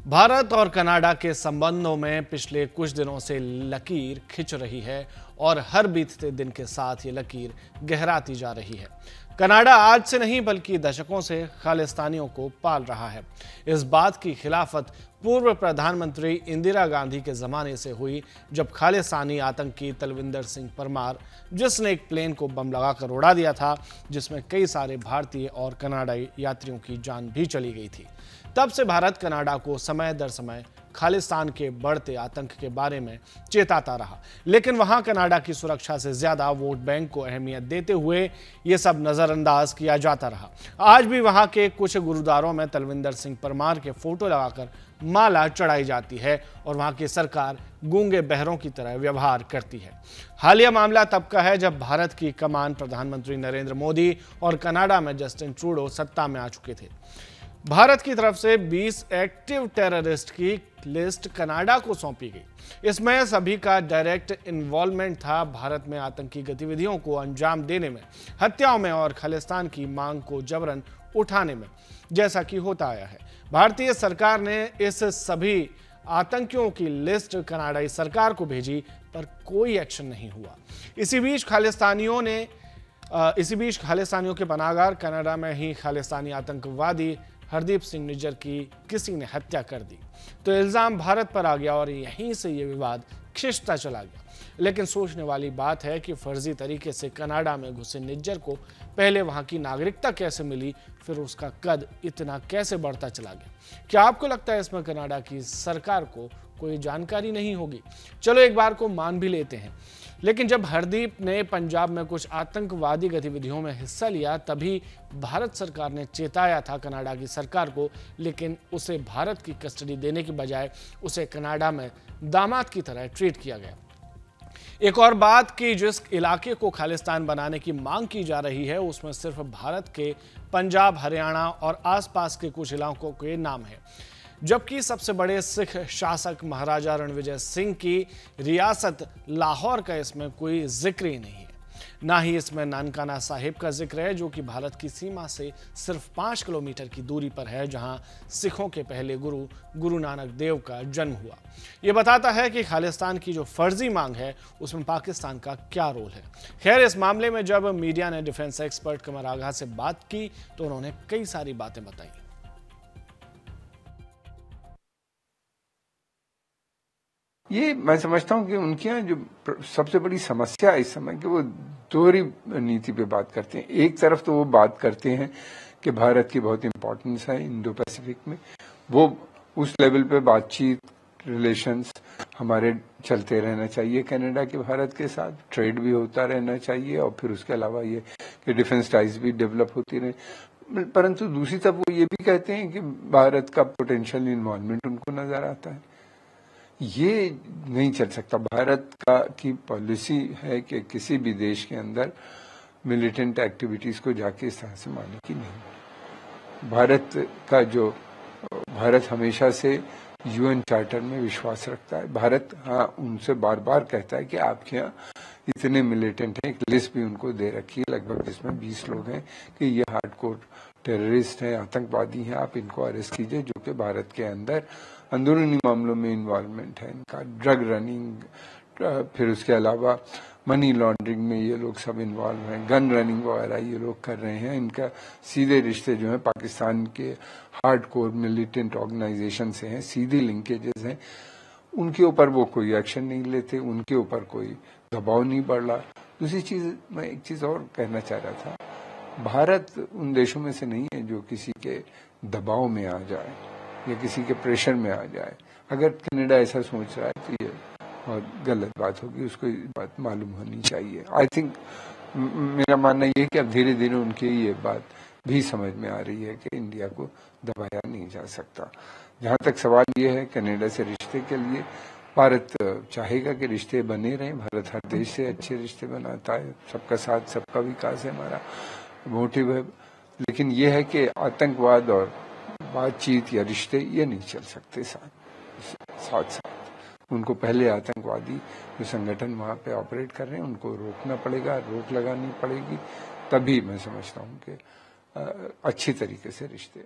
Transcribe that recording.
भारत और कनाडा के संबंधों में पिछले कुछ दिनों से लकीर खिंच रही है और हर बीतते दिन के साथ ये लकीर गहराती जा रही है। कनाडा आज से नहीं बल्कि दशकों से खालिस्तानियों को पाल रहा है। इस बात की खिलाफत पूर्व प्रधानमंत्री इंदिरा गांधी के जमाने से हुई, जब खालिस्तानी आतंकी तलविंदर सिंह परमार, जिसने एक प्लेन को बम लगाकर उड़ा दिया था, जिसमें कई सारे भारतीय और कनाडाई यात्रियों की जान भी चली गई थी। तब से भारत कनाडा को समय दर समय खालिस्तान के बढ़ते आतंक के बारे में चेताता रहा, लेकिन वहां कनाडा की सुरक्षा से ज्यादा वोट बैंक को अहमियत देते हुए यह सब नजरअंदाज किया जाता रहा। आज भी वहां के कुछ गुरुद्वारों में तलविंदर सिंह परमार के फोटो लगाकर माला चढ़ाई जाती है और वहां की सरकार गूंगे बहरों की तरह व्यवहार करती है। हालिया मामला तब का है जब भारत की कमान प्रधानमंत्री नरेंद्र मोदी और कनाडा में जस्टिन ट्रूडो सत्ता में आ चुके थे। भारत की तरफ से 20 एक्टिव टेररिस्ट की लिस्ट कनाडा को सौंपी गई। इसमें सभी का डायरेक्ट इन्वॉल्वमेंट था भारत में आतंकी गतिविधियों को अंजाम देने में, हत्याओं में और खालिस्तान की मांग को जबरन उठाने में, जैसा कि होता आया है। भारतीय सरकार ने इस सभी आतंकियों की लिस्ट कनाडाई सरकार को भेजी, पर कोई एक्शन नहीं हुआ। इसी बीच खालिस्तानियों के पनाहगार कनाडा में ही खालिस्तानी आतंकवादी हरदीप सिंह निज्जर की किसी ने हत्या कर दी, तो इल्जाम भारत पर आ गया और यहीं से ये विवाद खिंचता चला गया। लेकिन सोचने वाली बात है कि फर्जी तरीके से कनाडा में घुसे निज्जर को पहले वहां की नागरिकता कैसे मिली, फिर उसका कद इतना कैसे बढ़ता चला गया। क्या आपको लगता है इसमें कनाडा की सरकार को कोई जानकारी नहीं होगी? चलो एक बार को मान भी लेते हैं, लेकिन जब हरदीप ने पंजाब में कुछ आतंकवादी गतिविधियों में हिस्सा लिया, तभी भारत सरकार ने चेताया था कनाडा की सरकार को, लेकिन उसे भारत की कस्टडी देने की बजाय उसे कनाडा में दामाद की तरह ट्रीट किया गया। एक और बात कि जिस इलाके को खालिस्तान बनाने की मांग की जा रही है, उसमें सिर्फ भारत के पंजाब, हरियाणा और आसपास के कुछ इलाकों के नाम है, जबकि सबसे बड़े सिख शासक महाराजा रणविजय सिंह की रियासत लाहौर का इसमें कोई जिक्र ही नहीं है। ना ही इसमें नानकाना साहिब का जिक्र है, जो कि भारत की सीमा से सिर्फ 5 किलोमीटर की दूरी पर है, जहां सिखों के पहले गुरु नानक देव का जन्म हुआ। यह बताता है कि खालिस्तान की जो फर्जी मांग है, उसमें पाकिस्तान का क्या रोल है। खैर, इस मामले में जब मीडिया ने डिफेंस एक्सपर्ट कमर आगा से बात की, तो उन्होंने कई सारी बातें बताई। ये मैं समझता हूं कि उनके यहाँ जो सबसे बड़ी समस्या इस समय कि वो दोहरी नीति पे बात करते हैं। एक तरफ तो वो बात करते हैं कि भारत की बहुत इंपॉर्टेंस है इंडो पैसिफिक में, वो उस लेवल पे बातचीत, रिलेशंस हमारे चलते रहना चाहिए कनाडा के भारत के साथ, ट्रेड भी होता रहना चाहिए और फिर उसके अलावा ये कि डिफेंस टाइज भी डेवलप होती रहे। परंतु दूसरी तरफ वो ये भी कहते हैं कि भारत का पोटेंशियल इन्वॉल्वमेंट उनको नजर आता है। ये नहीं चल सकता। भारत की पॉलिसी है कि किसी भी देश के अंदर मिलिटेंट एक्टिविटीज को जाके इस तरह से माने की नहीं। भारत हमेशा से यूएन चार्टर में विश्वास रखता है। भारत उनसे बार बार कहता है कि आपके यहाँ इतने मिलिटेंट हैं, एक लिस्ट भी उनको दे रखी है लगभग, जिसमें 20 लोग हैं कि ये हार्डकोर टेररिस्ट हैं, आतंकवादी हैं, आप इनको अरेस्ट कीजिए, जो कि भारत के अंदर अंदरूनी मामलों में इन्वॉल्वमेंट है इनका, ड्रग रनिंग, फिर उसके अलावा मनी लॉन्ड्रिंग में ये लोग सब इन्वॉल्व हैं, गन रनिंग वगैरह ये लोग कर रहे हैं। इनका सीधे रिश्ते जो है पाकिस्तान के हार्डकोर मिलिटेंट ऑर्गेनाइजेशन से हैं, सीधी लिंकेजेस हैं। उनके ऊपर वो कोई एक्शन नहीं लेते, उनके ऊपर कोई दबाव नहीं बढ़ रहा। दूसरी चीज, मैं एक चीज और कहना चाह रहा था, भारत उन देशों में से नहीं है जो किसी के दबाव में आ जाए या किसी के प्रेशर में आ जाए। अगर कनाडा ऐसा सोच रहा है तो ये बहुत गलत बात होगी, उसको ये बात मालूम होनी चाहिए। आई थिंक मेरा मानना ये है कि अब धीरे धीरे उनकी ये बात भी समझ में आ रही है कि इंडिया को दबाया नहीं जा सकता। जहां तक सवाल ये है कनाडा से रिश्ते के लिए, भारत चाहेगा कि रिश्ते बने रहें। भारत हर देश से अच्छे रिश्ते बनाता है, सबका साथ सबका विकास है हमारा मोटिव है। लेकिन ये है कि आतंकवाद और बातचीत या रिश्ते ये नहीं चल सकते साथ। उनको पहले आतंकवादी जो संगठन वहां पे ऑपरेट कर रहे हैं उनको रोकना पड़ेगा, रोक लगानी पड़ेगी, तभी मैं समझता हूं कि अच्छी तरीके से रिश्ते